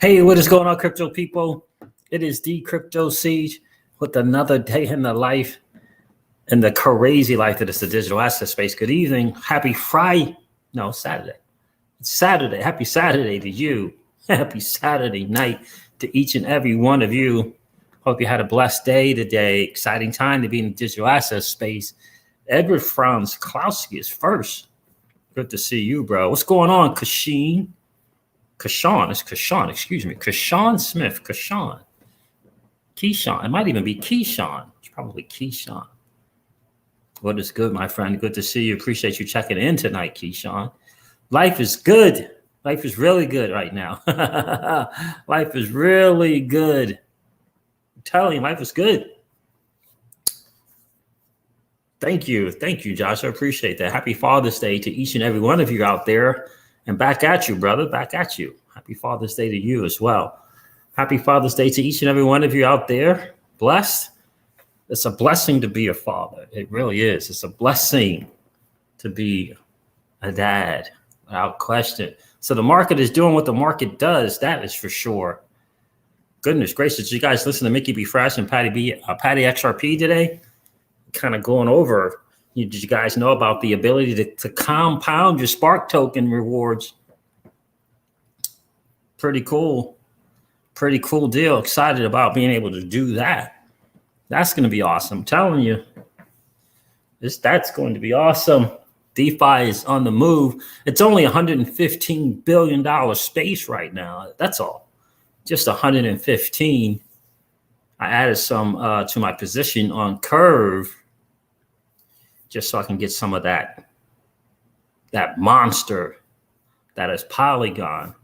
Hey, what is going on, crypto people? It is the Crypto Siege with another day in the life and the crazy life that is the digital asset space. Good evening. Happy Friday. No, Saturday. It's Saturday. Happy Saturday to you. Happy Saturday night to each and every one of you. Hope you had a blessed day today. Exciting time to be in the digital asset space. Edward Franz Klowski is first. Good to see you, bro. What's going on, Kashan? Excuse me. Kashan Smith. Keyshawn. It might even be Keyshawn. It's probably Keyshawn. What is good, my friend? Good to see you. Appreciate you checking in tonight, Keyshawn. Life is good. Life is really good right now. Life is really good. I'm telling you, life is good. Thank you, Josh. I appreciate that. Happy Father's Day to each and every one of you out there. And back at you, brother, back at you. Happy Father's Day to you as well. Happy Father's Day to each and every one of you out there. Blessed. It's a blessing to be a father. It really is. It's a blessing to be a dad, without question. So the market is doing what the market does. That is for sure. Goodness gracious. Did you guys listen to Mickey B. Fresh and Patty XRP today? Kind of going over. Did you guys know about the ability to compound your Spark token rewards? Pretty cool deal. Excited about being able to do that. That's going to be awesome. I'm telling you, that's going to be awesome. DeFi is on the move. It's only $115 billion space right now. That's all. Just 115. I added some to my position on Curve, just so I can get some of that monster that is Polygon.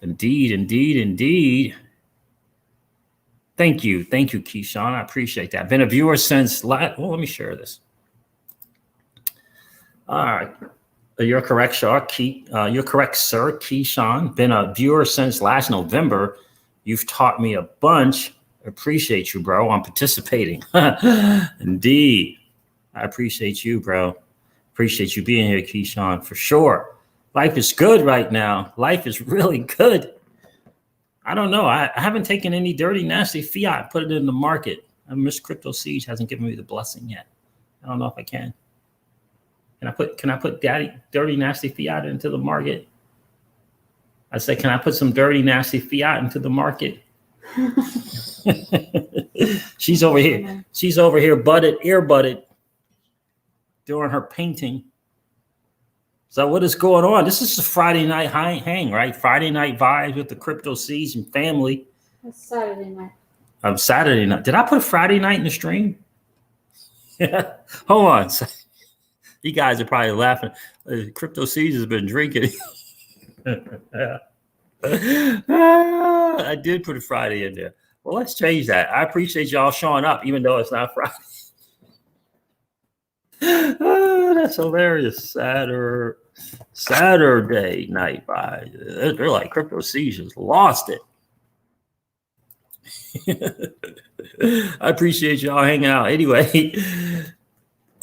Indeed. Thank you, Keyshawn. I appreciate that. Been a viewer since let me share this. All right. You're correct, you're correct, sir, Keyshawn. Been a viewer since last November. You've taught me a bunch. Appreciate you, bro. I'm participating. Indeed. I appreciate you, bro. Appreciate you being here, Keyshawn, for sure. Life is good right now. Life is really good. I don't know. I haven't taken any dirty, nasty fiat and put it in the market. Miss Crypto Siege hasn't given me the blessing yet. I don't know if I can. Can I put dirty, nasty fiat into the market? I say, can I put some dirty, nasty fiat into the market? She's over here. She's over here, earbutted, doing her painting. So what is going on? This is a Friday night hang, right? Friday night vibes with the Crypto Siege and family. It's Saturday night. Saturday night. Did I put a Friday night in the stream? Yeah. Hold on. You guys are probably laughing. Crypto Siege has been drinking. I did put a Friday in there. Well, let's change that. I appreciate y'all showing up, even though it's not Friday. That's hilarious. Saturday night vibes. They're like Crypto Siege has lost it. I appreciate y'all hanging out. Anyway.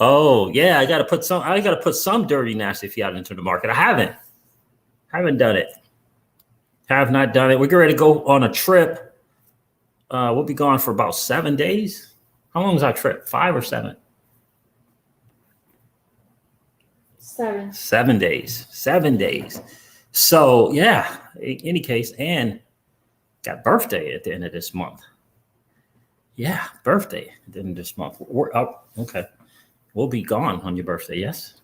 Oh yeah, I gotta put some dirty nasty fiat into the market. I haven't done it. Have not done it. We're getting ready to go on a trip. We'll be gone for about 7 days. How long is our trip? 5 or 7? 7. 7 days. 7 days. So yeah, in any case, and got birthday at the end of this month. Yeah, birthday at the end of this month. We're up. Okay. We'll be gone on your birthday, yes?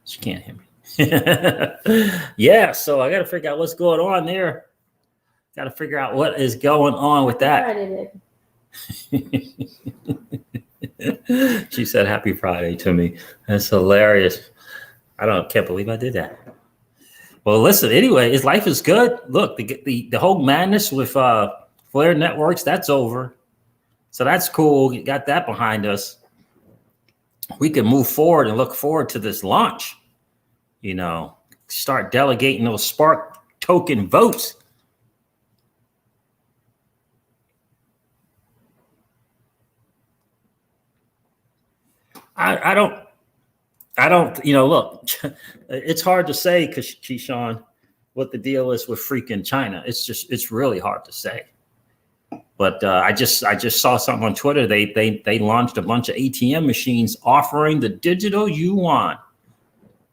She can't hear me. Yeah, so I got to figure out what's going on there. Got to figure out what is going on with that. She said happy Friday to me. That's hilarious. Can't believe I did that. Well, listen, anyway, life is good. Look, the whole madness with Flare Networks, that's over. So that's cool. We got that behind us. We can move forward and look forward to this launch. Start delegating those Spark token votes. I don't, look, it's hard to say, Keyshawn, what the deal is with freaking China. It's really hard to say. But I just saw something on Twitter. They launched a bunch of ATM machines offering the digital yuan.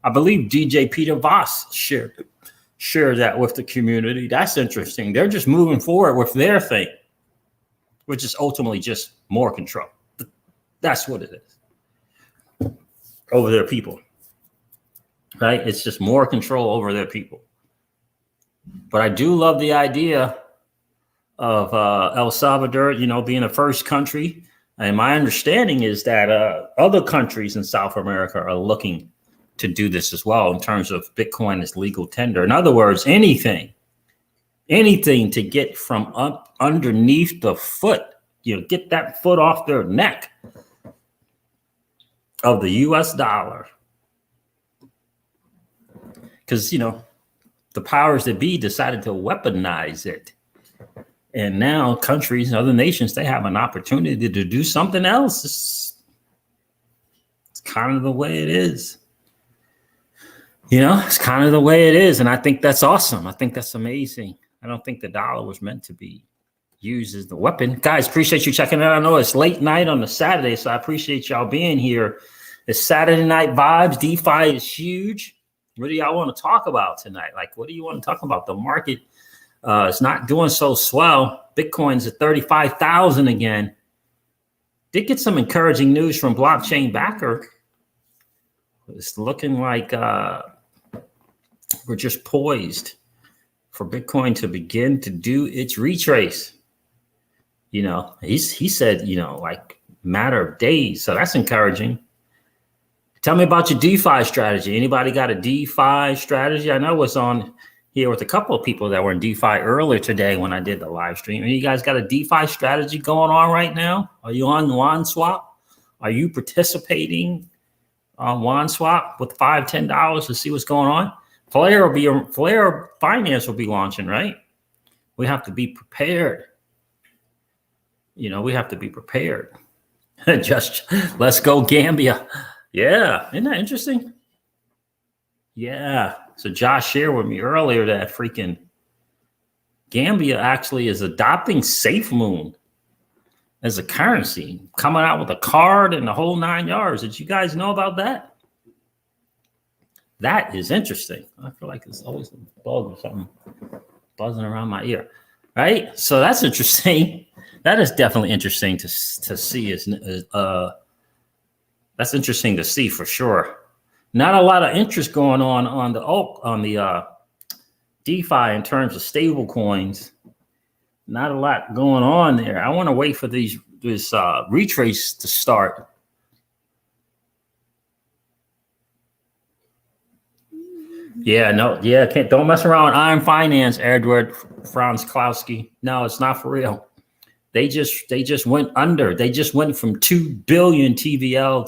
I believe DJ Peter Voss shared that with the community. That's interesting. They're just moving forward with their thing, which is ultimately just more control. That's what it is over their people, right? It's just more control over their people. But I do love the idea of El Salvador, being the first country. And my understanding is that other countries in South America are looking to do this as well in terms of Bitcoin as legal tender. In other words, anything to get from underneath the foot, get that foot off their neck of the US dollar. Because, the powers that be decided to weaponize it. And now countries and other nations, they have an opportunity to do something else. It's kind of the way it is. It's kind of the way it is. And I think that's awesome. I think that's amazing. I don't think the dollar was meant to be used as the weapon. Guys, appreciate you checking out. I know it's late night on a Saturday, so I appreciate y'all being here. It's Saturday Night Vibes. DeFi is huge. What do y'all want to talk about tonight? Like, what do you want to talk about? The market is not doing so swell. Bitcoin's at 35,000 again. Did get some encouraging news from Blockchain Backer. It's looking like we're just poised for Bitcoin to begin to do its retrace. He said, like matter of days. So that's encouraging. Tell me about your DeFi strategy. Anybody got a DeFi strategy? I know what's on here with a couple of people that were in DeFi earlier today when I did the live stream. You guys got a DeFi strategy going on right now? Are you on WanSwap? Are you participating on WanSwap with $5, $10 to see what's going on? Flare Finance will be launching, right? We have to be prepared. We have to be prepared. Just let's go Gambia. Yeah, isn't that interesting? Yeah. So Josh shared with me earlier that freaking Gambia actually is adopting SafeMoon as a currency, coming out with a card and the whole 9 yards. Did you guys know about that? That is interesting. I feel like there's always a bug or something buzzing around my ear, right? So that's interesting. That is definitely interesting to see. That's interesting to see for sure. Not a lot of interest going on the DeFi in terms of stable coins. Not a lot going on there. I want to wait for this retrace to start. Don't mess around with Iron Finance, Edward Franz Klowski. No, it's not for real. They just went under. They just went from 2 billion TVL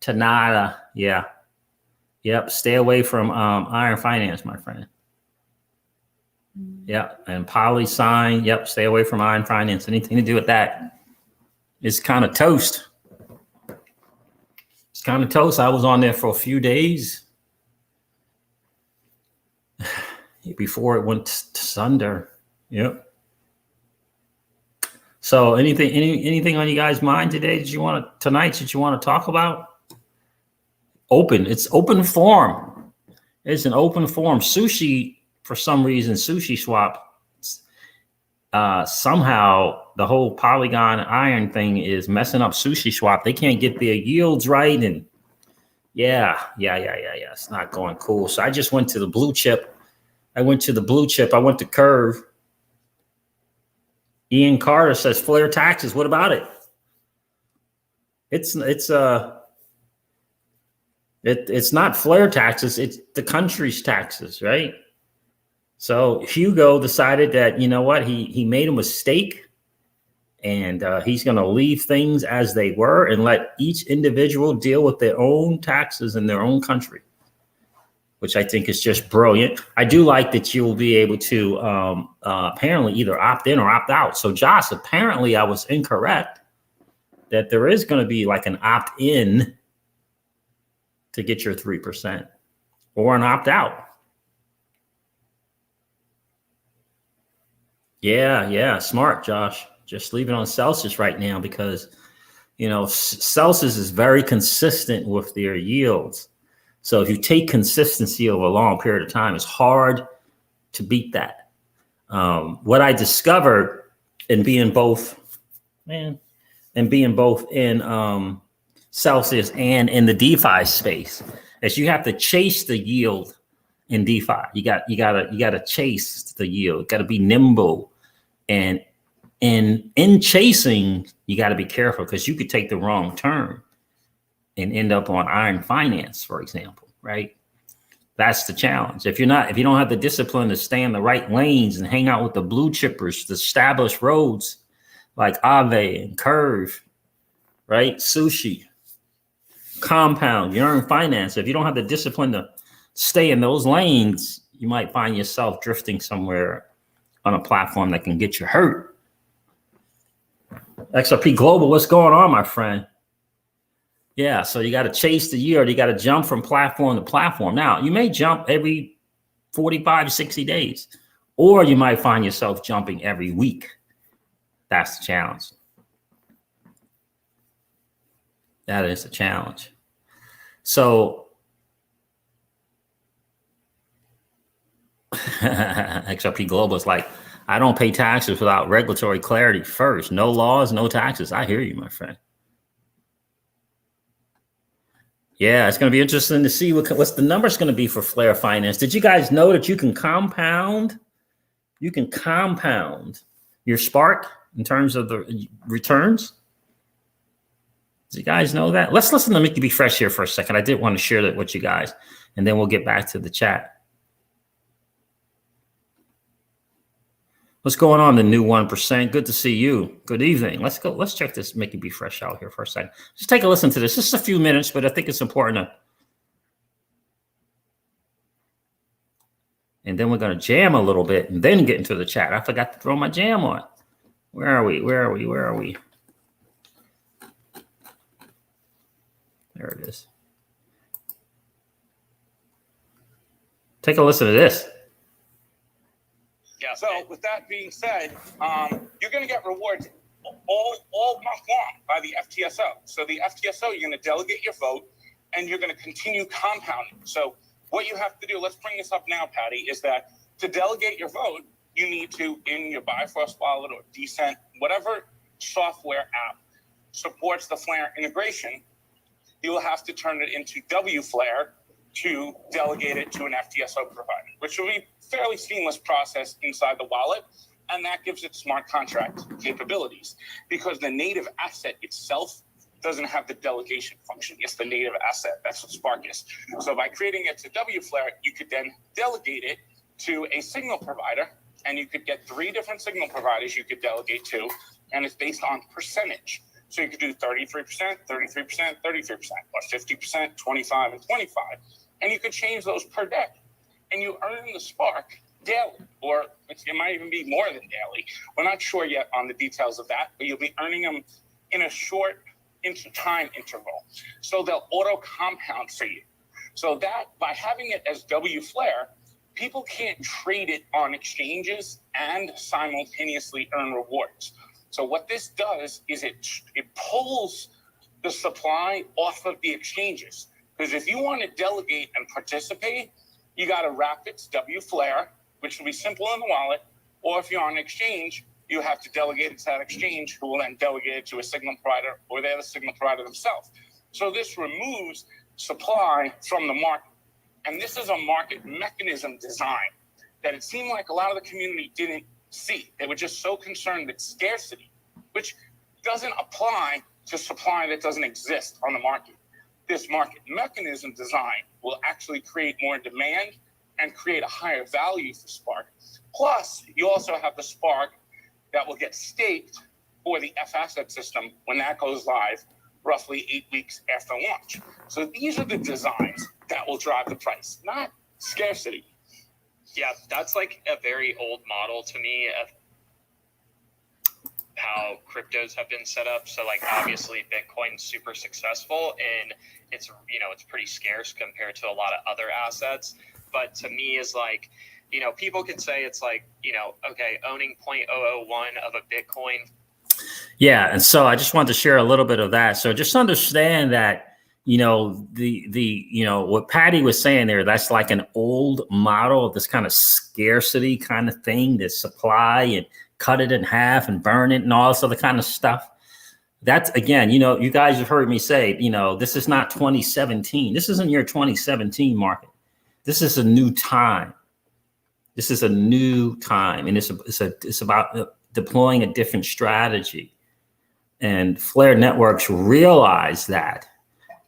to nada. Yeah. Yep. Stay away from Iron Finance, my friend. Yep. And PolySign. Yep. Stay away from Iron Finance. Anything to do with that is kind of toast. It's kind of toast. I was on there for a few days before it went under. Yep. So anything on you guys' mind today that you want to talk about? It's open forum. It's an open forum. Sushi, for some reason, Sushi Swap, somehow the whole Polygon iron thing is messing up Sushi Swap. They can't get their yields right. And yeah. It's not going cool. So I just went to the blue chip. I went to Curve. Ian Carter says flare taxes. What about it? It's not flare taxes. It's the country's taxes, right? So Hugo decided that, you know what, he made a mistake, and he's going to leave things as they were and let each individual deal with their own taxes in their own country, which I think is just brilliant. I do like that you will be able to apparently either opt in or opt out. So Josh, apparently I was incorrect that there is going to be like an opt in to get your 3% or an opt out. Yeah. Smart, Josh. Just leave it on Celsius right now because, Celsius is very consistent with their yields. So if you take consistency over a long period of time, it's hard to beat that. What I discovered in being both, in Celsius and in the DeFi space is you have to chase the yield in DeFi. You gotta chase the yield. Got to be nimble, and in chasing, you got to be careful because you could take the wrong turn and end up on iron finance, for example, right? That's the challenge. If you don't have the discipline to stay in the right lanes and hang out with the blue chippers, the established roads like Aave and Curve, right? Sushi, Compound, you earn finance. If you don't have the discipline to stay in those lanes, you might find yourself drifting somewhere on a platform that can get you hurt. XRP Global, what's going on, my friend? Yeah, so you got to chase the yield. You got to jump from platform to platform. Now, you may jump every 45 to 60 days, or you might find yourself jumping every week. That's the challenge. That is the challenge. So XRP Global is like, I don't pay taxes without regulatory clarity first. No laws, no taxes. I hear you, my friend. Yeah, it's going to be interesting to see what's the numbers going to be for Flare Finance. Did you guys know that you can compound? You can compound your Spark in terms of the returns. Do you guys know that? Let's listen to Mickey Be Fresh here for a second. I did want to share that with you guys, and then we'll get back to the chat. What's going on, the new 1%? Good to see you. Good evening. Let's go. Let's check this Mickey Be Fresh out here for a second. Just take a listen to this. Just a few minutes, but I think it's important to. And then we're going to jam a little bit and then get into the chat. I forgot to throw my jam on. Where are we? There it is. Take a listen to this. Yeah. So with that being said, you're going to get rewards all month long by the FTSO. So the FTSO, you're going to delegate your vote, and you're going to continue compounding. So what you have to do, let's bring this up now, Patty, is that to delegate your vote, you need to, in your Bifrost wallet or Decent, whatever software app supports the Flare integration, you will have to turn it into WFlare to delegate it to an FTSO provider, which will be a fairly seamless process inside the wallet. And that gives it smart contract capabilities because the native asset itself doesn't have the delegation function. It's the native asset. That's what Spark is. So by creating it to WFlare, you could then delegate it to a signal provider, and you could get 3 different signal providers you could delegate to, and it's based on percentage. So you could do 33%, 33%, 33%, or 50%, 25, and 25. And you could change those per day. And you earn the Spark daily, or it might even be more than daily. We're not sure yet on the details of that, but you'll be earning them in a short time interval. So they'll auto compound for you. So that by having it as WFlare, people can't trade it on exchanges and simultaneously earn rewards. So what this does is it pulls the supply off of the exchanges. Because if you want to delegate and participate, you got to wrap its WFlare, which will be simple in the wallet. Or if you're on an exchange, you have to delegate it to that exchange, who will then delegate it to a signal provider, or they're the signal provider themselves. So this removes supply from the market. And this is a market mechanism design that it seemed like a lot of the community didn't see. They were just so concerned with scarcity, which doesn't apply to supply that doesn't exist on the market. This market mechanism design will actually create more demand and create a higher value for Spark. Plus, you also have the Spark that will get staked for the F asset system when that goes live roughly 8 weeks after launch. So these are the designs that will drive the price, not scarcity. Yeah, that's like a very old model to me of how cryptos have been set up. So like obviously Bitcoin's super successful and it's, it's pretty scarce compared to a lot of other assets. But to me is like you know, people could say it's like, you know, okay, owning 0.001 of a Bitcoin. Yeah, and so I just wanted to share a little bit of that. So just understand that, you know, you know, what Patty was saying there, that's like an old model of this kind of scarcity kind of thing, this supply and cut it in half and burn it and all this other kind of stuff. That's, again, you know, you guys have heard me say, you know, this is not 2017. This isn't your 2017 market. This is a new time. This is a new time, and it's about deploying a different strategy. And Flare Networks realize that,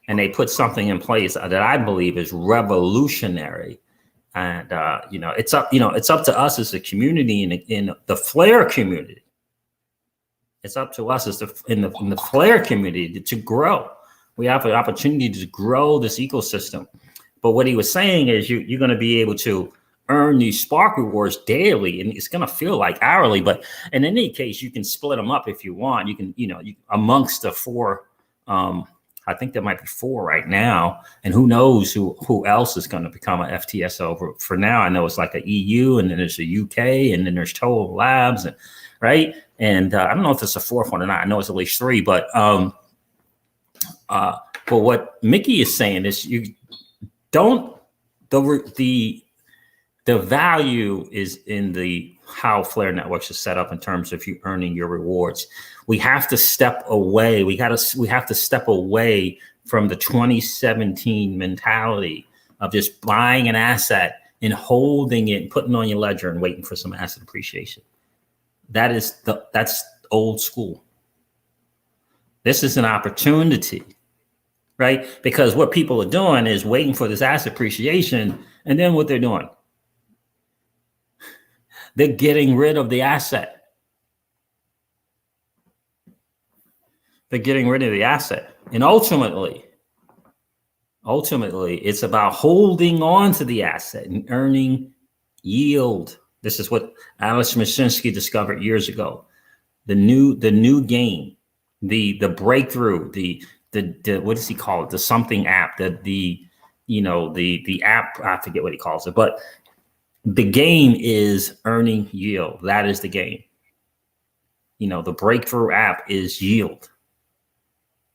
and they put something in place that I believe is revolutionary. And you know, it's up to us as a community in the Flare community. It's up to us as in the Flare community to grow. We have an opportunity to grow this ecosystem. But what he was saying is you're going to be able to earn these Spark rewards daily, and it's going to feel like hourly. But in any case, you can split them up if you want. You can, you know, amongst the four, I think there might be 4 right now, and who knows who else is going to become an FTSO. For now, I know it's like a EU, and then there's a UK, and then there's Total Labs, and right. And I don't know if there's a 4th one or not. I know it's at least 3, but what Mickey is saying is you don't the value is in the how Flare Networks is set up in terms of you earning your rewards. We have to step away. We have to step away from the 2017 mentality of just buying an asset and holding it, and putting it on your ledger and waiting for some asset appreciation. That's old school. This is an opportunity, right? Because what people are doing is waiting for this asset appreciation, and then what they're doing, they're getting rid of the asset. They're getting rid of the asset. And ultimately, it's about holding on to the asset and earning yield. This is what Alex Mashinsky discovered years ago. The new game, the breakthrough, the what does he call it? The something app, the app, I forget what he calls it, but the game is earning yield. That is the game. You know, the breakthrough app is yield.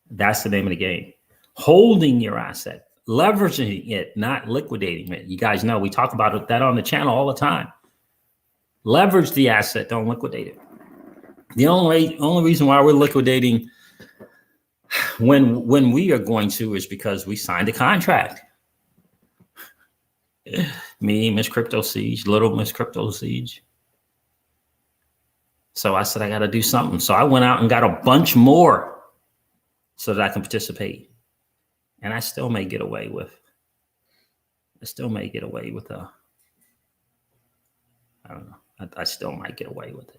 That's the name of the game. Holding your asset, leveraging it, not liquidating it. You guys know we talk about that on the channel all the time. Leverage the asset, don't liquidate it. The only reason why we're liquidating when we are going to is because we signed a contract. Me, Miss Crypto Siege, little Miss Crypto Siege. So I said, I got to do something. So I went out and got a bunch more so that I can participate. And I still may get away with, I don't know. I still might get away with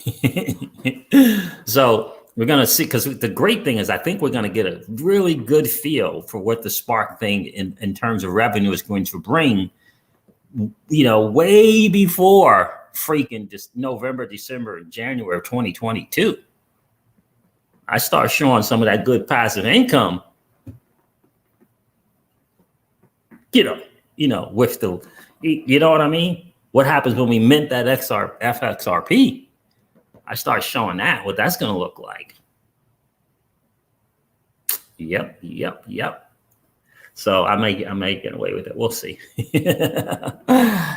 it. So we're going to see, because the great thing is I think we're going to get a really good feel for what the Spark thing in terms of revenue is going to bring, you know, way before freaking just November, December, January of 2022. I start showing some of that good passive income, you know, with the, you know what I mean? What happens when we mint that FXRP? I start showing that, what that's going to look like. Yep. So I may get away with it. We'll see.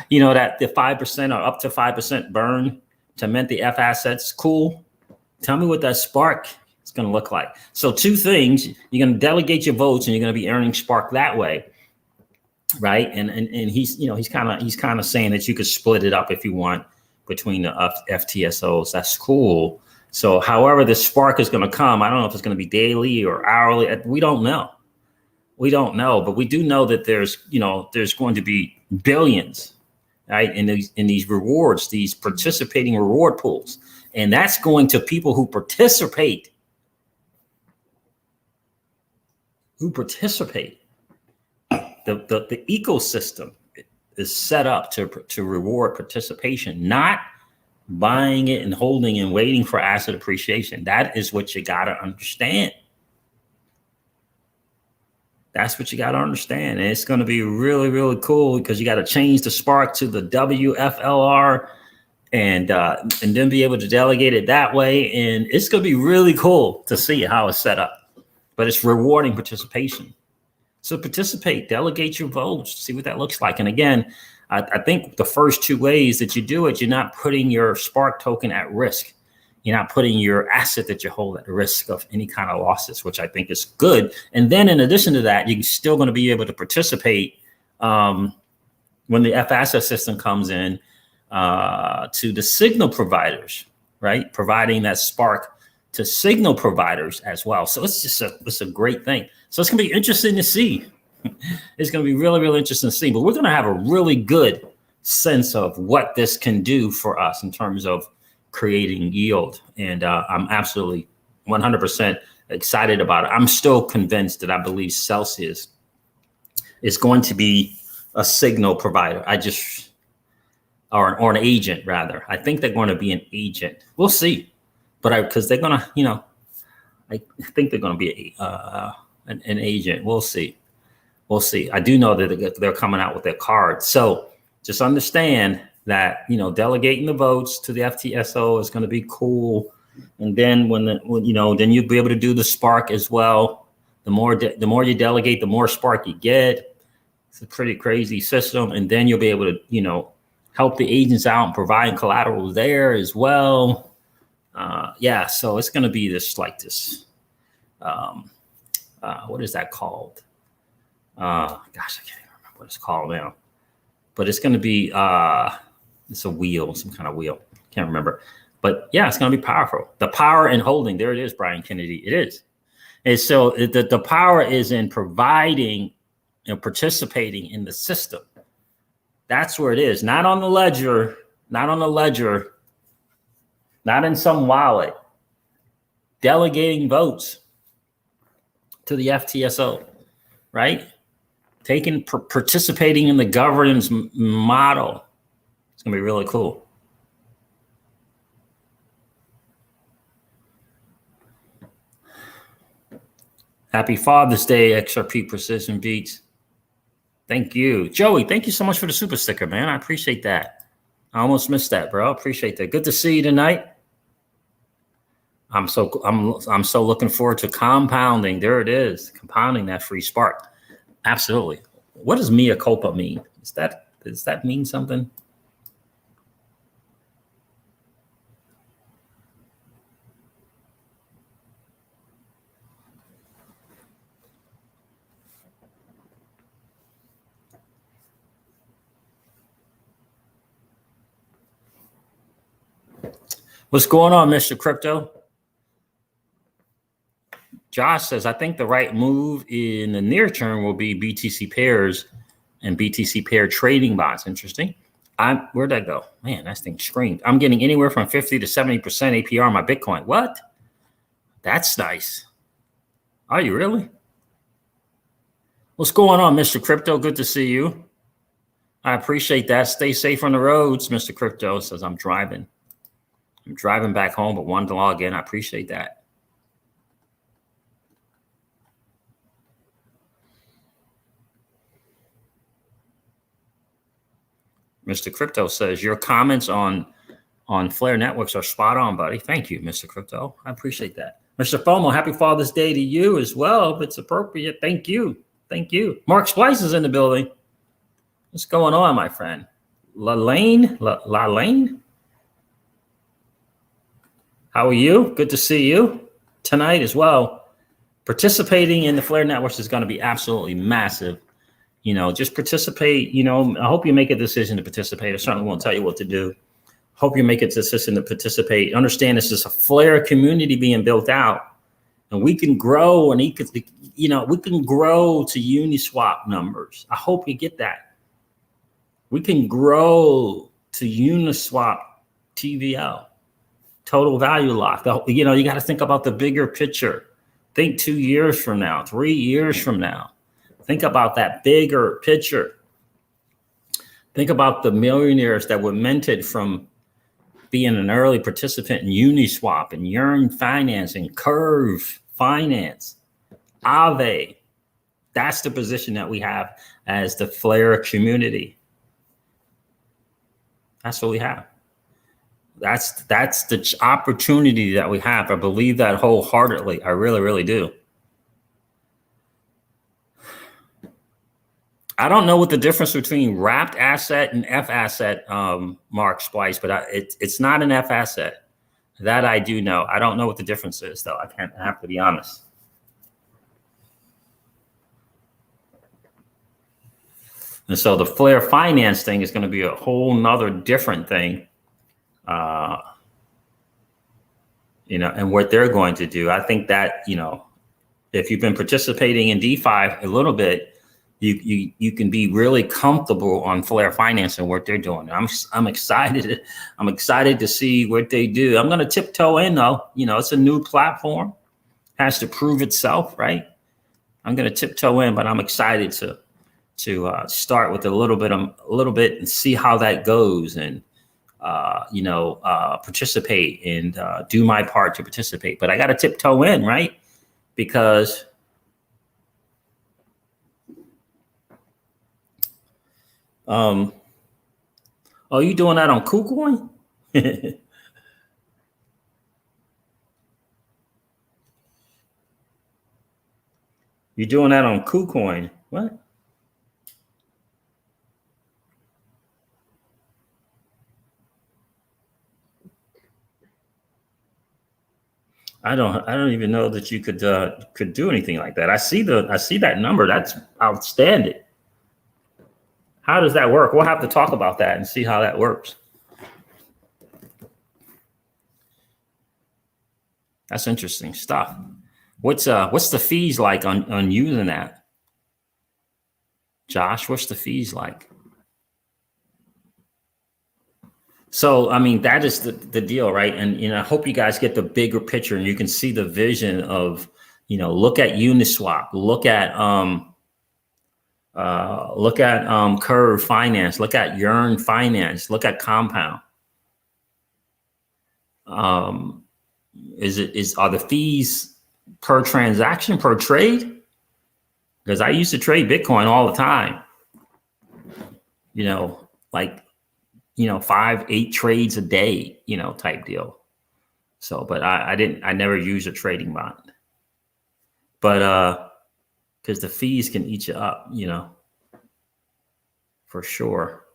You know, that the 5% or up to 5% burn to mint the F assets, cool. Tell me what that Spark is going to look like. So 2 things: you're going to delegate your votes, and you're going to be earning Spark that way. Right. And he's, you know, he's kind of saying that you could split it up if you want between the FTSOs. That's cool. So however the Spark is going to come, I don't know if it's going to be daily or hourly. We don't know. But we do know that there's going to be billions, right, in these rewards, these participating reward pools. And that's going to people who participate. The ecosystem is set up to reward participation, not buying it and holding and waiting for asset appreciation. That is what you got to understand. That's what you got to understand. And it's going to be really, really cool because you got to change the spark to the WFLR and then be able to delegate it that way. And it's going to be really cool to see how it's set up. But it's rewarding participation. So participate, delegate your votes, see what that looks like. And again, I think the first two ways that you do it, you're not putting your Spark token at risk. You're not putting your asset that you hold at risk of any kind of losses, which I think is good. And then in addition to that, you're still going to be able to participate when the FASA system comes in to the signal providers, right? Providing that Spark to signal providers as well. So it's just it's a great thing. So it's going to be interesting to see. It's going to be really, really interesting to see. But we're going to have a really good sense of what this can do for us in terms of creating yield. And I'm absolutely 100% excited about it. I'm still convinced that I believe Celsius is going to be a signal provider. Or an agent rather. I think they're going to be an agent. We'll see. But because they're going to, I think they're going to be an agent. We'll see. We'll see. I do know that they're coming out with their cards. So just understand that, delegating the votes to the FTSO is going to be cool. And then then you'll be able to do the Spark as well. The more you delegate, the more Spark you get. It's a pretty crazy system. And then you'll be able to, help the agents out and provide collateral there as well. So it's going to be this what is that called? I can't even remember what it's called now. But it's going to be it's a wheel, some kind of wheel. Can't remember. But yeah, it's going to be powerful. The power in holding. There it is, Brian Kennedy. It is. And so the power is in providing and participating in the system. That's where it is. Not on the ledger. Not in some wallet. Delegating votes to the FTSO, right? Participating in the governance model. It's going to be really cool. Happy Father's Day, XRP Precision Beats. Thank you. Joey, thank you so much for the super sticker, man. I appreciate that. I almost missed that, bro. Appreciate that. Good to see you tonight. I'm so looking forward to compounding. There it is. Compounding that free Spark. Absolutely. What does mea culpa mean? Does that mean something? What's going on, Mr. Crypto? Josh says, I think the right move in the near term will be BTC pairs and BTC pair trading bots. Interesting. Where'd that go? Man, that thing screamed. I'm getting anywhere from 50 to 70% APR on my Bitcoin. What? That's nice. Are you really? What's going on, Mr. Crypto? Good to see you. I appreciate that. Stay safe on the roads, Mr. Crypto says. I'm driving back home, but wanted to log in. I appreciate that. Mr. Crypto says, your comments on Flare Networks are spot on, buddy. Thank you, Mr. Crypto. I appreciate that. Mr. FOMO, happy Father's Day to you as well, if it's appropriate. Thank you. Thank you. Mark Splice is in the building. What's going on, my friend? Lane? How are you? Good to see you tonight as well. Participating in the Flare Networks is going to be absolutely massive. Just participate. I hope you make a decision to participate. I certainly won't tell you what to do. Hope you make a decision to participate. Understand this is a Flare community being built out, and we can grow we can grow to Uniswap numbers. I hope you get that. We can grow to Uniswap TVL. Total value lock. You got to think about the bigger picture. Think 2 years from now, 3 years from now. Think about that bigger picture. Think about the millionaires that were minted from being an early participant in Uniswap and Yearn Finance and Curve Finance, Aave. That's the position that we have as the Flare community. That's what we have. That's the opportunity that we have. I believe that wholeheartedly. I really, really do. I don't know what the difference between wrapped asset and F asset, Mark Splice, but it's not an F asset. That I do know. I don't know what the difference is, though. I have to be honest. And so the Flare finance thing is going to be a whole nother different thing. And what they're going to do. I think that, if you've been participating in DeFi a little bit, you can be really comfortable on Flare Finance and what they're doing. I'm excited. I'm excited to see what they do. I'm going to tiptoe in though. It's a new platform, has to prove itself, right? I'm going to tiptoe in, but I'm excited to start with a little bit and see how that goes, and participate and do my part to participate. But I got to tiptoe in, right? Because oh, you doing that on KuCoin? You doing that on KuCoin? What? I don't even know that you could do anything like that. I see that number. That's outstanding. How does that work? We'll have to talk about that and see how that works. That's interesting stuff. What's the fees like on using that? Josh, what's the fees like? So, I mean, that is the deal, right? And, I hope you guys get the bigger picture and you can see the vision of, look at Uniswap, look at Curve Finance, look at Yearn Finance, look at Compound. Are the fees per transaction, per trade? Because I used to trade Bitcoin all the time, 5-8 trades a day, type deal. So, but I never used a trading bot, but, because the fees can eat you up, for sure.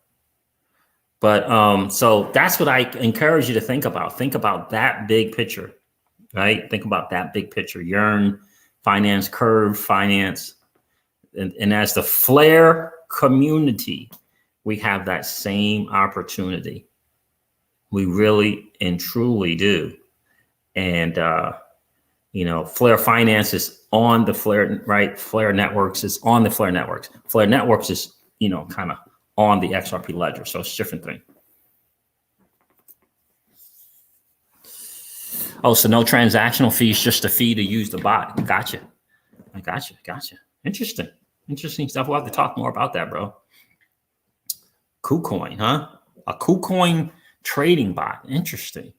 But, so that's what I encourage you to think about. Think about that big picture, right? Think about that big picture. Yearn Finance, Curve Finance. And as the Flare community, we have that same opportunity. We really and truly do. And, Flare Finance is on the Flare, right? Flare Networks is on the Flare Networks. Flare Networks is, kind of on the XRP ledger. So it's a different thing. Oh, so no transactional fees, just a fee to use the bot. Gotcha. I gotcha. Interesting stuff. We'll have to talk more about that, bro. KuCoin, huh? A KuCoin trading bot. Interesting.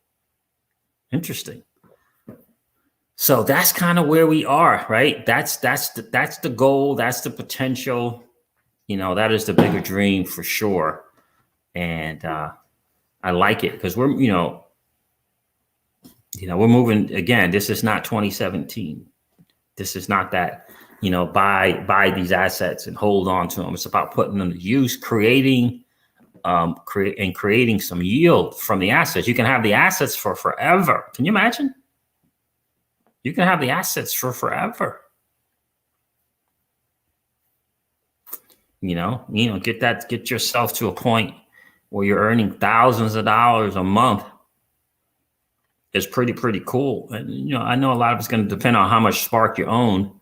So that's kind of where we are, right? That's the goal. That's the potential. That is the bigger dream for sure. And I like it because we're moving again. This is not 2017. This is not that, buy these assets and hold on to them. It's about putting them to use, creating some yield from the assets. You can have the assets for forever. Can you imagine? You can have the assets for forever. Get yourself to a point where you're earning thousands of dollars a month. It's pretty cool. And, I know a lot of it's going to depend on how much Spark you own,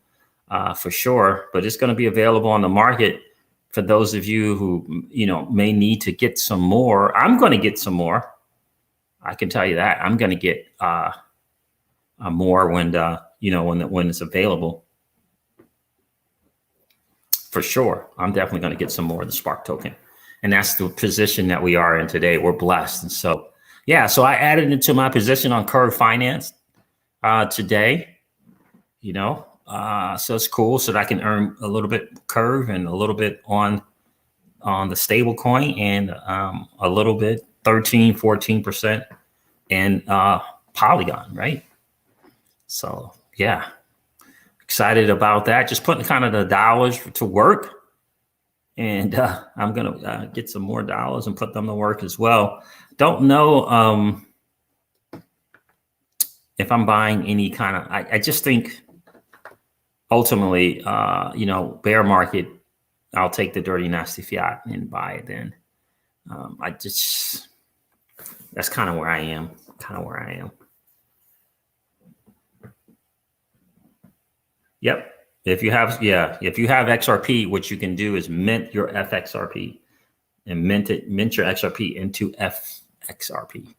for sure, but it's going to be available on the market for those of you who, may need to get some more. I'm going to get some more. I can tell you that. I'm going to get more when it's available. For sure. I'm definitely going to get some more of the Spark token. And that's the position that we are in today. We're blessed. And so, yeah, so I added it to my position on Curve Finance today. So it's cool. So that I can earn a little bit curve and a little bit on the stable coin and a little bit 14% in Polygon, right? So yeah, excited about that. Just putting kind of the dollars to work. And I'm going to get some more dollars and put them to work as well. Don't know if I'm buying any kind of, I just think ultimately, you know, bear market, I'll take the dirty, nasty fiat and buy it then. That's kind of where I am, Yep. If you have XRP, what you can do is mint your FXRP and mint your XRP into FXRP.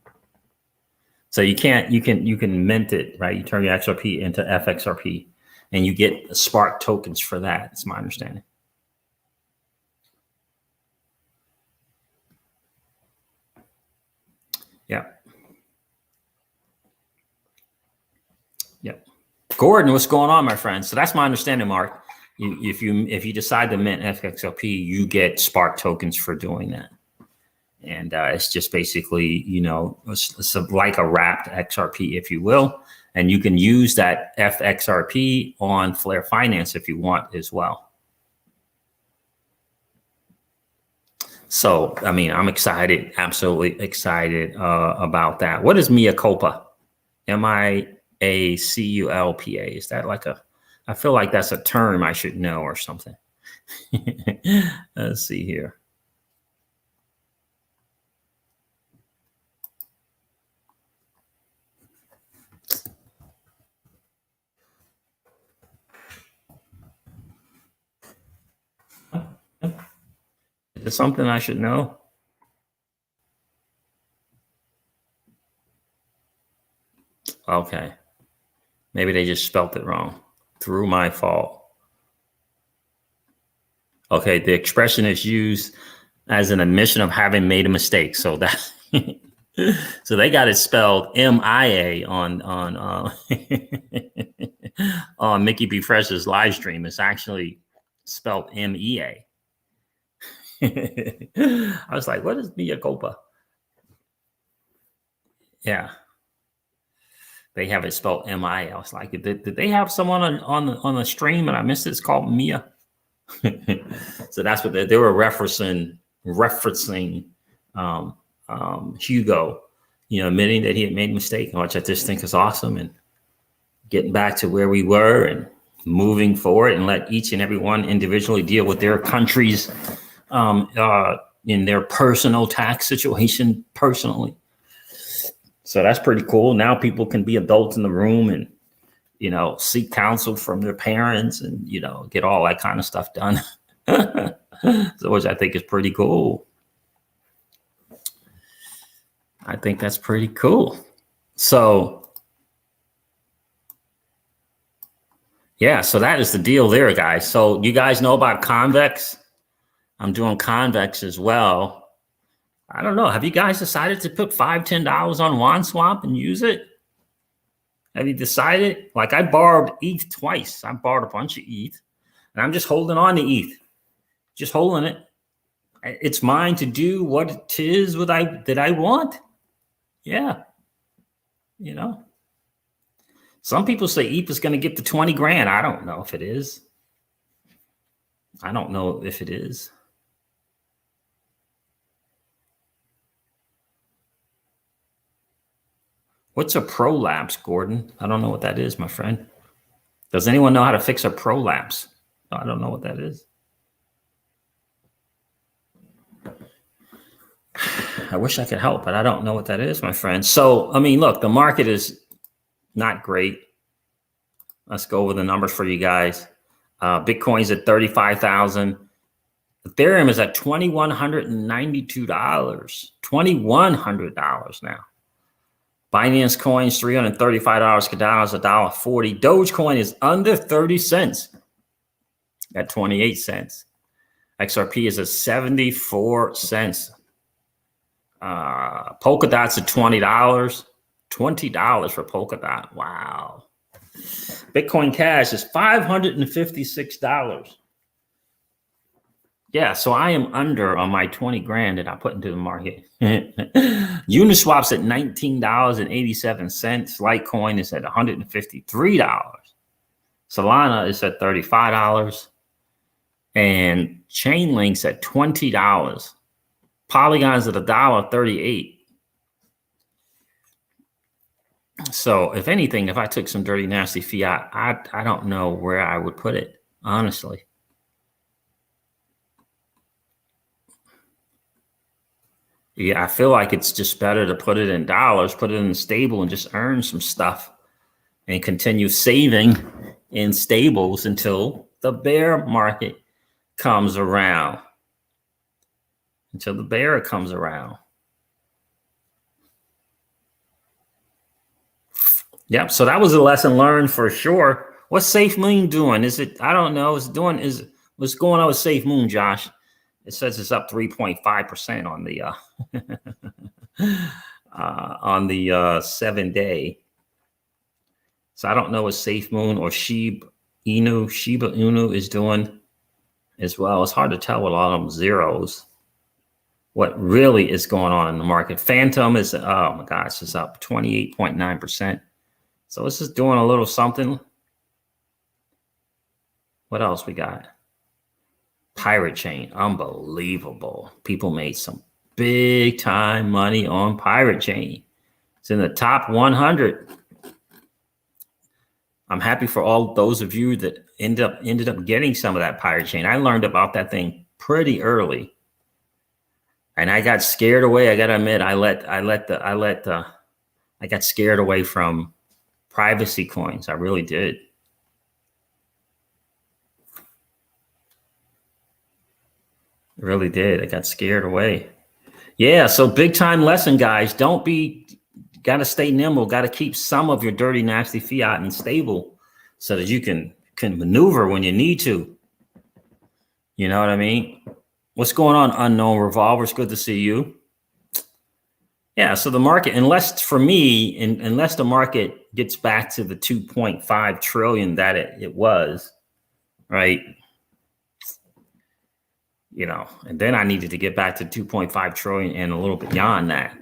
So you can mint it, right? You turn your XRP into FXRP and you get Spark tokens for that. That's my understanding. Yeah. Yep. Gordon, what's going on, my friend? So that's my understanding, Mark. If you decide to mint FXRP, you get Spark tokens for doing that. And it's just basically, you know, it's like a wrapped XRP, if you will. And you can use that FXRP on Flare Finance if you want as well. So, I mean, I'm excited, absolutely excited about that. What is Mea Culpa? MIACULPA? Is that like I feel like that's a term I should know or something. Let's see here. Is it something I should know? Okay. Maybe they just spelt it wrong. Through my fault. Okay, the expression is used as an admission of having made a mistake. So that so they got it spelled MIA on on Mickey B. Fresh's live stream. It's actually spelled MEA. I was like, what is Mea Culpa? Yeah. They have it spelled MI. I was like, did they have someone on the stream and I missed it? It's called Mia. So that's what they were referencing Hugo, you know, admitting that he had made a mistake, which I just think is awesome, and getting back to where we were and moving forward and let each and every one individually deal with their countries in their personal tax situation personally. So that's pretty cool. Now people can be adults in the room and, you know, seek counsel from their parents and, you know, get all that kind of stuff done. So, which I think is pretty cool. I think that's pretty cool. So, yeah, so that is the deal there, guys. So you guys know about Convex? I'm doing Convex as well. I don't know. Have you guys decided to put $5, $10 on WanSwap and use it? Have you decided? Like, I borrowed ETH twice. I borrowed a bunch of ETH, and I'm just holding on to ETH. Just holding it. It's mine to do what it is that I want. Yeah. You know. Some people say ETH is going to get to 20 grand. I don't know if it is. I don't know if it is. What's a prolapse, Gordon? I don't know what that is, my friend. Does anyone know how to fix a prolapse? No, I don't know what that is. I wish I could help, but I don't know what that is, my friend. So, I mean, look, the market is not great. Let's go over the numbers for you guys. Bitcoin's at 35,000. Ethereum is at $2,192. $2,100 now. Binance Coin's $335. Cardano's $1.40. Dogecoin is under 30 cents at 28 cents. XRP is at 74 cents. Polkadot's at $20. $20 for Polkadot. Wow. Bitcoin Cash is $556. Yeah, so I am under on my 20 grand that I put into the market. Uniswap's at $19.87. Litecoin is at $153. Solana is at $35. And Chainlink's at $20. Polygon's at $1.38. So if anything, if I took some dirty, nasty fiat, I don't know where I would put it, honestly. Yeah, I feel like it's just better to put it in dollars, put it in stable and just earn some stuff and continue saving in stables until the bear market comes around. Until the bear comes around. Yep, so that was a lesson learned for sure. What's Safe Moon doing? Is it, I don't know, what's going on with Safe Moon, Josh? It says it's up 3.5% on the 7-day. So I don't know what Safe Moon or Shiba Inu is doing as well. It's hard to tell with all of them zeros what really is going on in the market. Phantom is, oh my gosh, it's up 28.9%. So this is doing a little something. What else we got? Pirate Chain, unbelievable. People made some big time money on Pirate Chain. It's in the top 100. I'm happy for all those of you that ended up getting some of that Pirate Chain. I learned about that thing pretty early, and I got scared away. I gotta admit, I got scared away from privacy coins. I really did. Really did. I got scared away. Yeah, so big time lesson, guys. Got to stay nimble. Got to keep some of your dirty, nasty fiat and stable so that you can maneuver when you need to. You know what I mean? What's going on, Unknown Revolvers? Good to see you. Yeah, so the market, unless the market gets back to the 2.5 trillion that it was, right? You know, and then I needed to get back to 2.5 trillion and a little bit beyond that,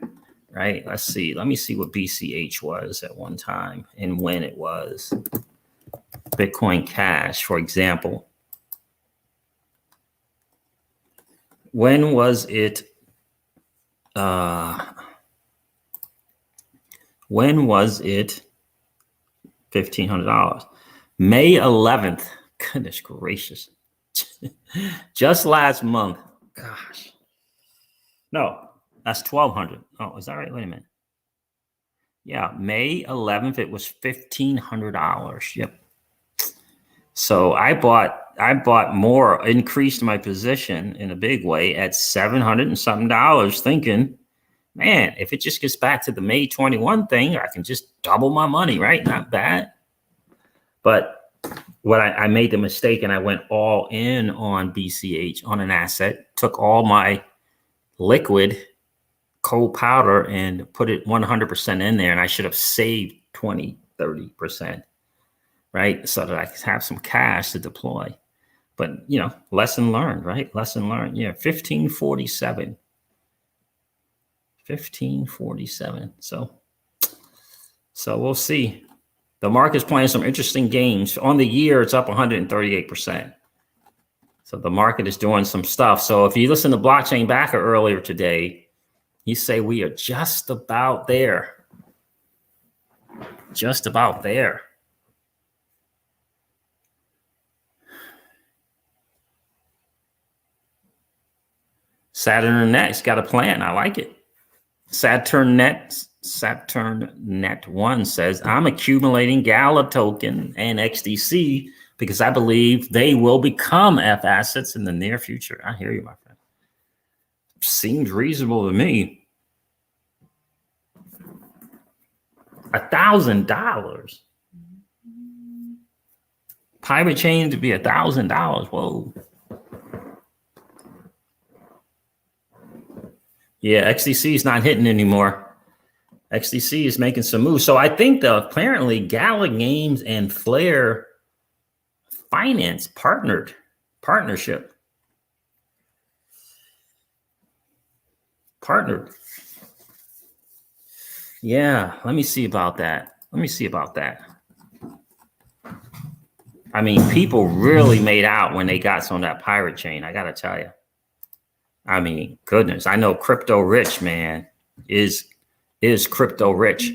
right? Let's see. Let me see what BCH was at one time and when it was. Bitcoin Cash, for example. When was it? When was it $1,500? May 11th. Goodness gracious. Just last month. Gosh. No, that's 1,200. Oh, is that right? Wait a minute. Yeah, May 11th, it was $1,500. Yep. So I bought more, increased my position in a big way at $700 and something, thinking, man, if it just gets back to the May 21 thing, I can just double my money, right? Not bad. But what I made the mistake and I went all in on BCH on an asset, took all my liquid cold powder and put it 100% in there. And I should have saved 20, 30%, right? So that I could have some cash to deploy. But, you know, lesson learned, right? Lesson learned. Yeah, 1547. 1547. So we'll see. The market's playing some interesting games. On the year, it's up 138%. So the market is doing some stuff. So if you listen to Blockchain Backer earlier today, he say we are just about there. Just about there. Saturn Net's got a plan. I like it. Saturn Net 1 says, I'm accumulating Gala token and XDC because I believe they will become F assets in the near future. I hear you, my friend. Seems reasonable to me. $1,000. Pirate Chain to be $1,000. Whoa. Yeah, XDC is not hitting anymore. XDC is making some moves. So I think apparently Gala Games and Flare Finance partnered. Yeah, let me see about that. I mean, people really made out when they got some of that pirate chain. I gotta tell you. I mean, goodness, I know crypto rich, man, is crypto rich.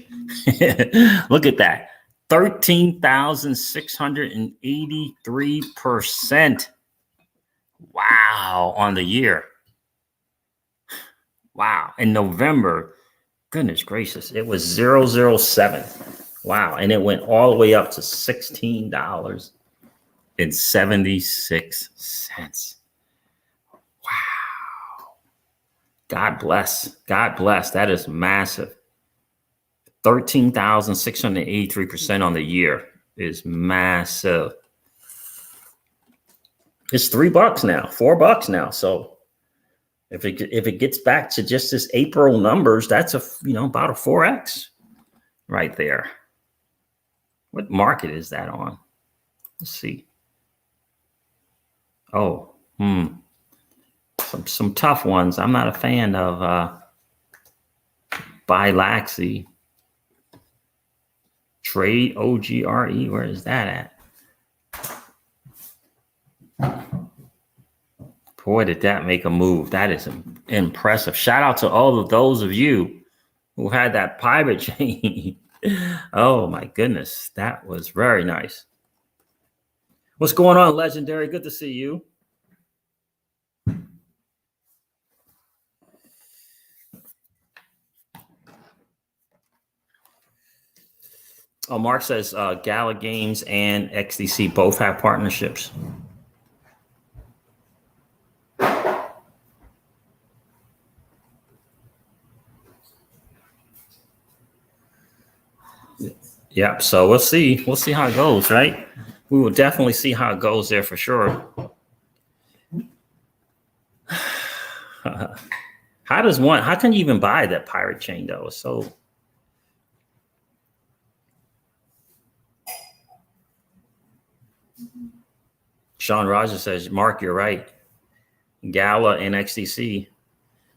Look at that. 13,683%. Wow, on the year. Wow. In November, goodness gracious, it was 007. Wow. And it went all the way up to $16.76. Wow. God bless. That is massive. 13,683% on the year is massive. It's $3 now, $4 now. So if it gets back to just this April numbers, that's about a 4x right there. What market is that on? Let's see. Oh, some tough ones. I'm not a fan of Bilaxy. Trade OGRE. Where is that at? Boy, did that make a move. That is impressive. Shout out to all of those of you who had that pirate chain. Oh my goodness. That was very nice. What's going on, Legendary? Good to see you. Oh, Mark says Gala Games and XDC both have partnerships. Yeah, so we'll see how it goes, right? We will definitely see how it goes there for sure. How can you even buy that pirate chain though? So Sean Rogers says, Mark, you're right. Gala and XDC.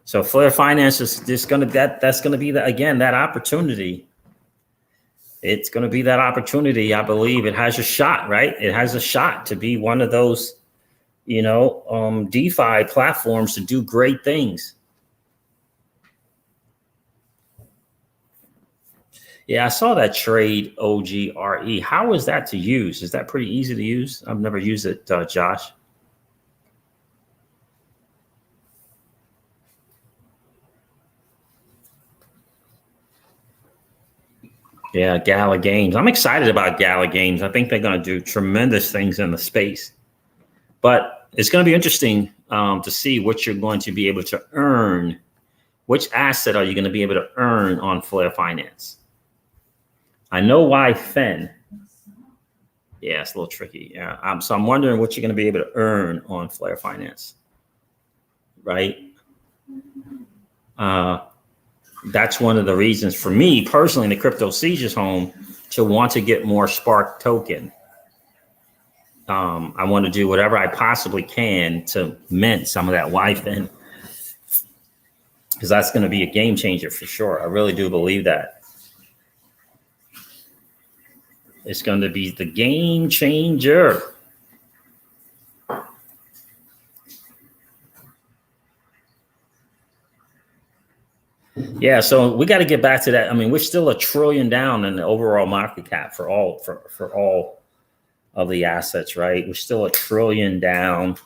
So Flare Finance is just that's gonna be that opportunity. It's going to be that opportunity. I believe it has a shot, right? It has a shot to be one of those, DeFi platforms to do great things. Yeah, I saw that trade OGRE. How is that to use? Is that pretty easy to use? I've never used it, Josh. Yeah, Gala Games. I'm excited about Gala Games. I think they're going to do tremendous things in the space. But it's going to be interesting to see what you're going to be able to earn. Which asset are you going to be able to earn on Flare Finance? I know why Fen. Yeah, it's a little tricky. Yeah, so I'm wondering what you're going to be able to earn on Flare Finance, right? That's one of the reasons for me personally in the Crypto Sieges home to want to get more Spark token. I want to do whatever I possibly can to mint some of that YFIN because that's going to be a game changer for sure. I really do believe that. It's going to be the game changer. Yeah, so we got to get back to that. I mean, we're still $1 trillion down in the overall market cap for all of the assets, right? We're still $1 trillion down.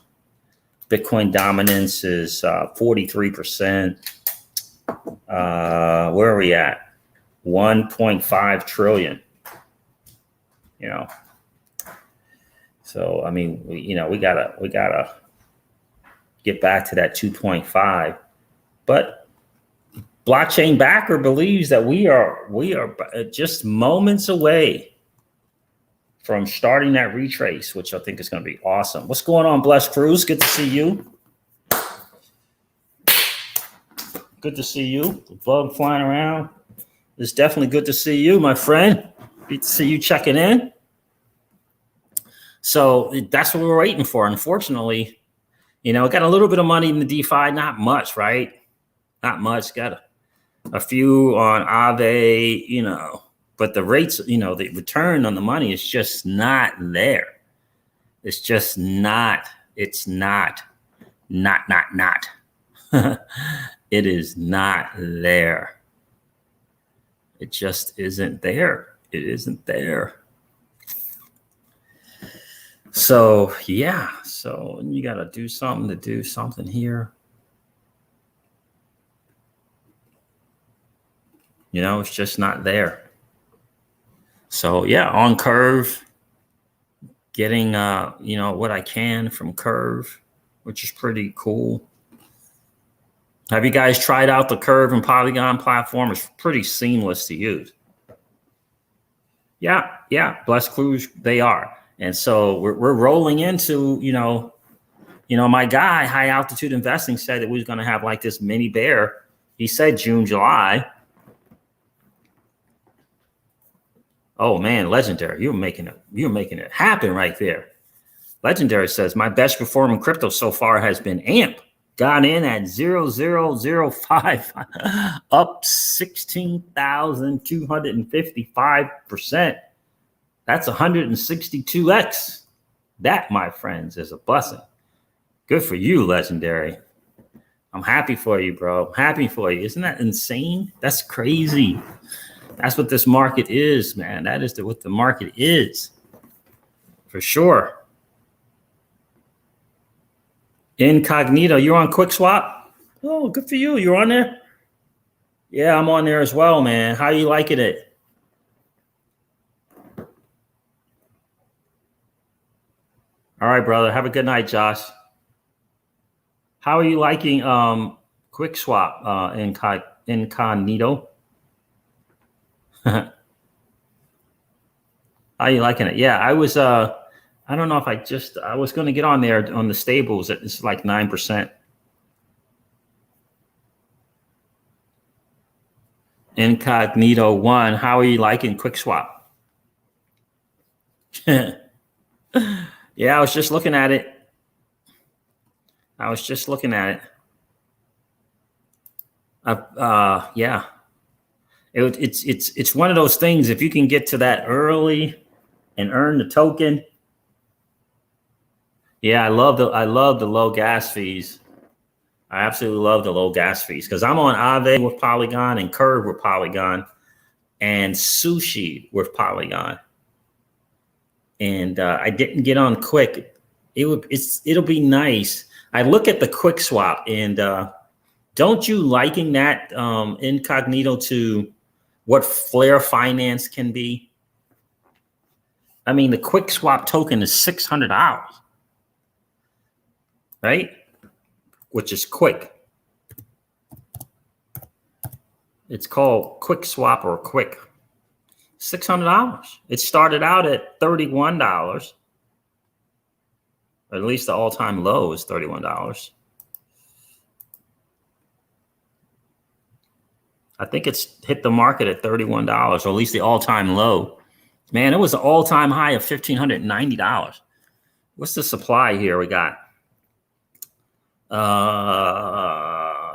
Bitcoin dominance is 43%. Where are we at? 1.5 trillion. So I mean, we gotta get back to that 2.5, but. Blockchain Backer believes that we are just moments away from starting that retrace, which I think is going to be awesome. What's going on, Bless Cruz? Good to see you. Good to see you. The bug flying around. It's definitely good to see you, my friend. Good to see you checking in. So that's what we're waiting for. Unfortunately, got a little bit of money in the DeFi, not much, right? Not much. Got a few on Aave, but the rates, the return on the money is just not there. It's just not. It's not. It is not there. It just isn't there. It isn't there. So yeah, so you got to do something here. It's just not there. So yeah, on Curve, getting what I can from Curve, which is pretty cool. Have you guys tried out the Curve and Polygon platform? It's pretty seamless to use. Yeah, blessed clues they are. And so we're rolling into, my guy, High Altitude Investing, said that we was going to have like this mini bear. He said June, July. Oh man, Legendary, you're making it happen right there. Legendary says my best performing crypto so far has been AMP. Got in at 0.0005, up 16,255%. That's 162x. That, my friends, is a blessing. Good for you, Legendary. I'm happy for you, bro. I'm happy for you. Isn't that insane? That's crazy. That's what this market is, man. That is what the market is, for sure. Incognito, you're on QuickSwap? Oh, good for you. You're on there? Yeah, I'm on there as well, man. How are you liking it? All right, brother. Have a good night, Josh. How are you liking QuickSwap, Incognito? How are you liking it? Yeah, I was I don't know if I was going to get on there on the stables. It's like 9%. Incognito 1, how are you liking QuickSwap? Yeah, I was just looking at it. Yeah. It's one of those things, if you can get to that early and earn the token. Yeah, I love the low gas fees. I absolutely love the low gas fees because I'm on Aave with Polygon and Curve with Polygon and Sushi with Polygon. And I didn't get on Quick. It'll be nice. I look at the QuickSwap and don't you liking that incognito to what Flare Finance can be? I mean, the QuickSwap token is $600. Right? Which is Quick. It's called QuickSwap or Quick. $600. It started out at $31. Or at least the all-time low is $31. I think it's hit the market at $31, or at least the all-time low. Man, it was an all-time high of $1,590. What's the supply here we got?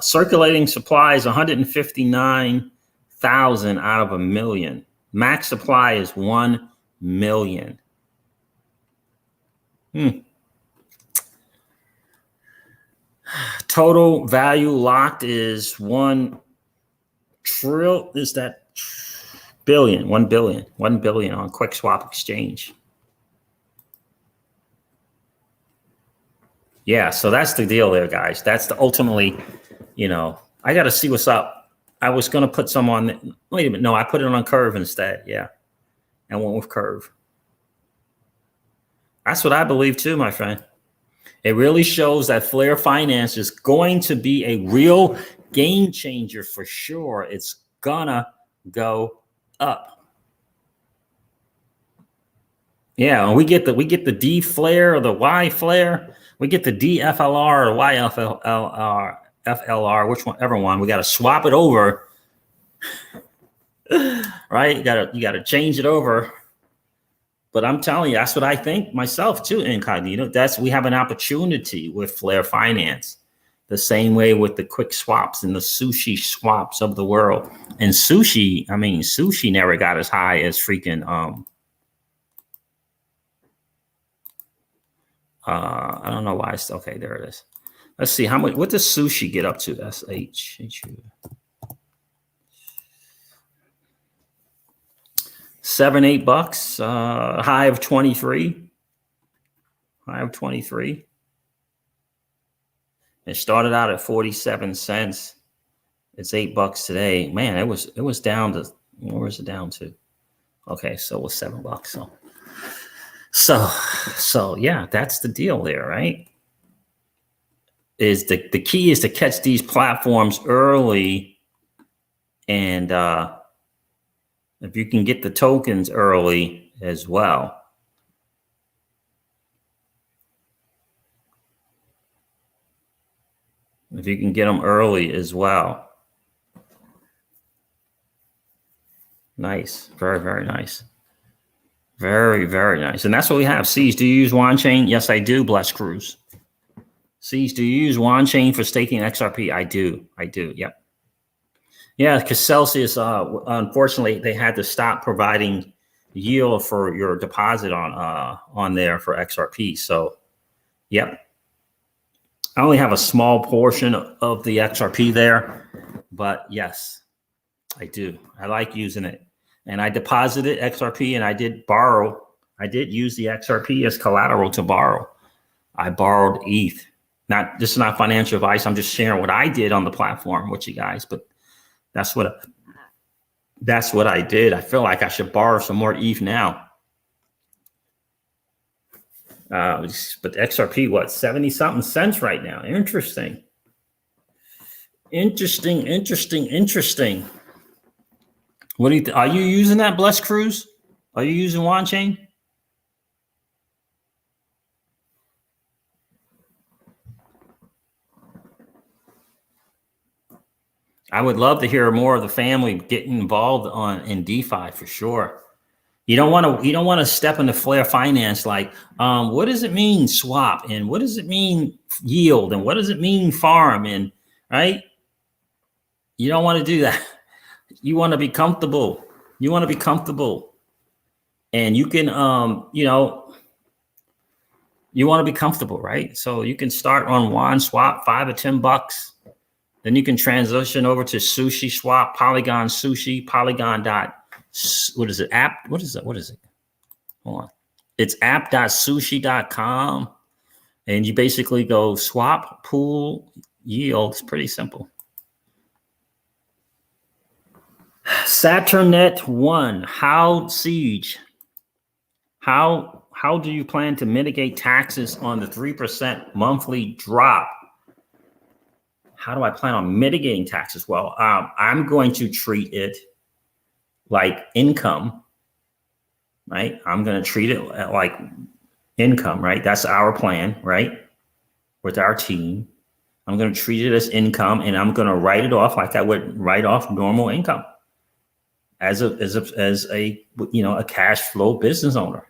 Circulating supply is 159,000 out of 1 million. Max supply is 1 million. Total value locked is 1 trillion. Is that billion? 1 billion. 1 billion on QuickSwap exchange. Yeah, so that's the deal there, guys. That's the ultimately, I got to see what's up. I was going to put some on. Wait a minute. No, I put it on Curve instead. Yeah. And went with Curve. That's what I believe too, my friend. It really shows that Flare Finance is going to be a real game changer for sure. It's gonna go up. Yeah, we get the D Flare or the Y Flare. We get the DFLR or YFLR, FLR, whichever one. We got to swap it over. Right? You gotta change it over. But I'm telling you, that's what I think myself too, Incognito. We have an opportunity with Flare Finance. The same way with the quick swaps and the sushi swaps of the world. And sushi never got as high as freaking I don't know why it's okay, there it is. Let's see what does sushi get up to? That's $7, $8, high of 23. High of 23. It started out at 47 cents. It's $8 today. Man, it was down to, where is it down to? Okay, so it was $7. So yeah, that's the deal there, right? Is the key is to catch these platforms early, and if you can get the tokens early as well. If you can get them early as well. Nice. Very, very nice. Very, very nice. And that's what we have. C's, do you use WanChain? Yes, I do. Bless Cruz. C's, do you use WanChain for staking XRP? I do. Yep. Yeah, because Celsius, unfortunately, they had to stop providing yield for your deposit on there for XRP. So, yep. I only have a small portion of the XRP there, but yes, I do. I like using it. And I deposited XRP and I did borrow. I did use the XRP as collateral to borrow. I borrowed ETH. This is not financial advice. I'm just sharing what I did on the platform with you guys, but that's what I did. I feel like I should borrow some more ETH now. But XRP, what, 70 something cents right now? Interesting. What do you are you using that, Bless Cruz? Are you using WanChain? I would love to hear more of the family getting involved in DeFi for sure. You don't want to step into Flare Finance like, what does it mean swap, and what does it mean yield, and what does it mean farm, and right? You don't want to do that. You want to be comfortable. And you can you want to be comfortable, right? So you can start on WanSwap, $5 or $10. Then you can transition over to Sushi Swap, Polygon Sushi, Polygon what is it? What is it? Hold on. It's app.sushi.com. And you basically go swap, pool, yield. It's pretty simple. SaturnNet 1, Siege. How do you plan to mitigate taxes on the 3% monthly drop? How do I plan on mitigating taxes? Well, I'm going to treat it like income, right? I'm going to treat it like income, right? That's our plan, right? With our team. I'm going to treat it as income, and I'm going to write it off like I would write off normal income as a cash flow business owner.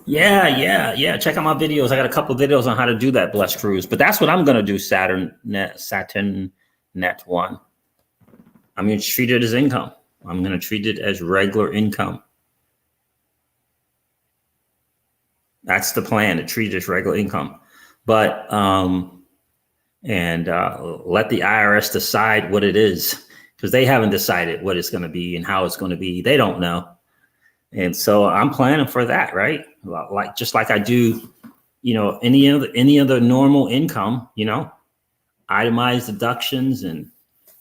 Yeah. Check out my videos. I got a couple of videos on how to do that, Bless Cruz. But that's what I'm going to do, SaturnNet 1. I'm going to treat it as income. I'm going to treat it as regular income. That's the plan, to treat it as regular income. But let the IRS decide what it is, because they haven't decided what it's going to be and how it's going to be. They don't know. And so I'm planning for that, right? Just like I do, any other normal income, itemized deductions and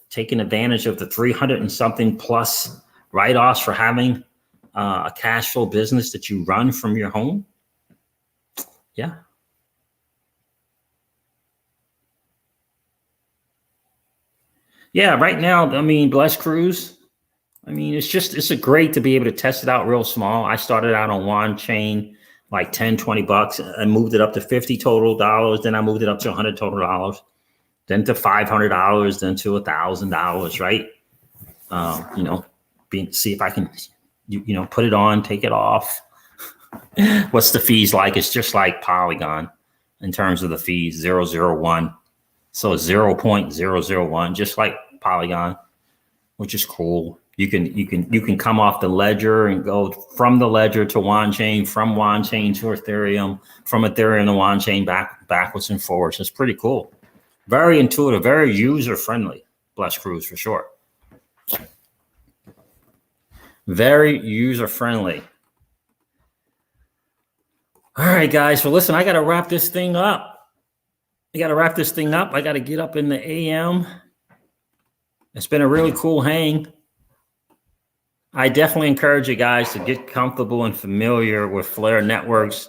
taking advantage of the 300 and something plus write-offs for having a cash flow business that you run from your home. Yeah. Yeah, right now, Bless Cruz. It's great to be able to test it out real small. I started out on WanChain like 10, 20 bucks. I moved it up to 50 total dollars. Then I moved it up to 100 total dollars, then to $500, then to $1,000, right? You know, see if I can, you know, put it on, take it off. What's the fees like? It's just like Polygon in terms of the fees, 0.001. So 0.001, just like Polygon, which is cool. You can come off the ledger and go from the ledger to WanChain, from WanChain to Ethereum, from Ethereum to WanChain, backwards and forwards. It's pretty cool. Very intuitive, very user friendly. Bless Cruise for sure. Very user friendly. All right, guys. So listen, I got to wrap this thing up. I got to get up in the AM. It's been a really cool hang. I definitely encourage you guys to get comfortable and familiar with Flare networks.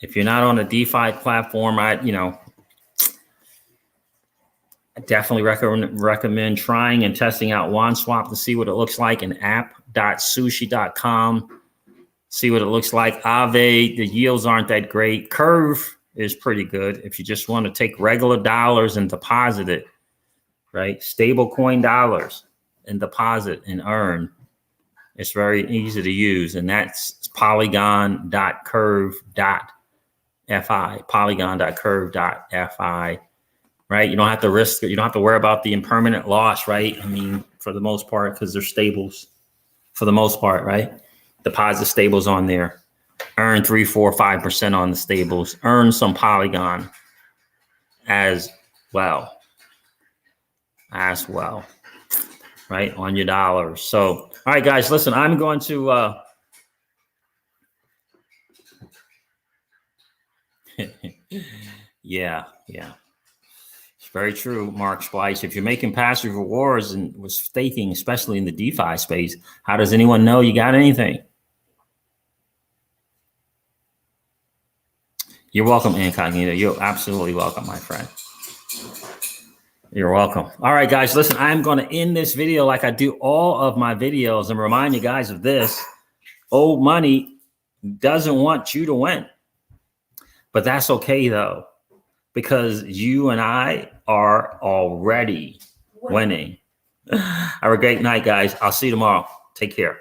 If you're not on a DeFi platform, I definitely recommend trying and testing out WanSwap to see what it looks like, and app.sushi.com. See what it looks like. Aave, the yields aren't that great. Curve is pretty good if you just want to take regular dollars and deposit it, right? Stable coin dollars and deposit and earn. It's very easy to use, and that's polygon.curve.fi, polygon.curve.fi, right? You don't have to risk it. You don't have to worry about the impermanent loss, right? I mean, for the most part, because they're stables for the most part, right? Deposit stables on there. Earn 3, 4, 5% on the stables. Earn some Polygon as well, right? On your dollars. So, all right, guys, listen, I'm going to, yeah. It's very true, Mark Splice. If you're making passive rewards and with staking, especially in the DeFi space, how does anyone know you got anything? You're welcome, Incognito. You're absolutely welcome, my friend. You're welcome. All right, guys, listen, I'm going to end this video like I do all of my videos and remind you guys of this. Old money doesn't want you to win. But that's okay, though, because you and I are already winning. Have a great night, guys. I'll see you tomorrow. Take care.